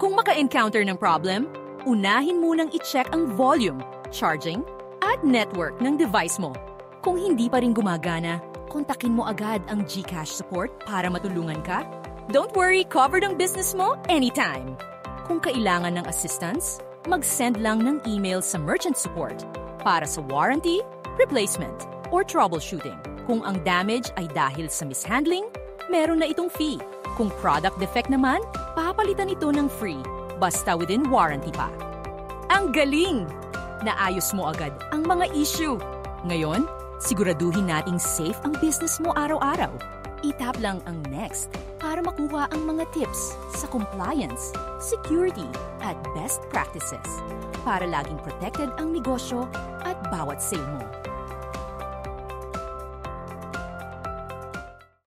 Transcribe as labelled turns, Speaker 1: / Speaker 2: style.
Speaker 1: Kung maka-encounter ng problem, unahin munang i-check ang volume, charging, at network ng device mo. Kung hindi pa rin gumagana, kontakin mo agad ang GCash support para matulungan ka. Don't worry, covered ang business mo anytime. Kung kailangan ng assistance, mag-send lang ng email sa merchant support para sa warranty, replacement, or troubleshooting. Kung ang damage ay dahil sa mishandling, meron na itong fee. Kung product defect naman, papalitan ito ng free, basta within warranty pa. Ang galing! Naayos mo agad ang mga issue. Ngayon, siguraduhin nating safe ang business mo araw-araw. Itap lang ang next para makuha ang mga tips sa compliance, security, at best practices para laging protected ang negosyo at bawat sale mo.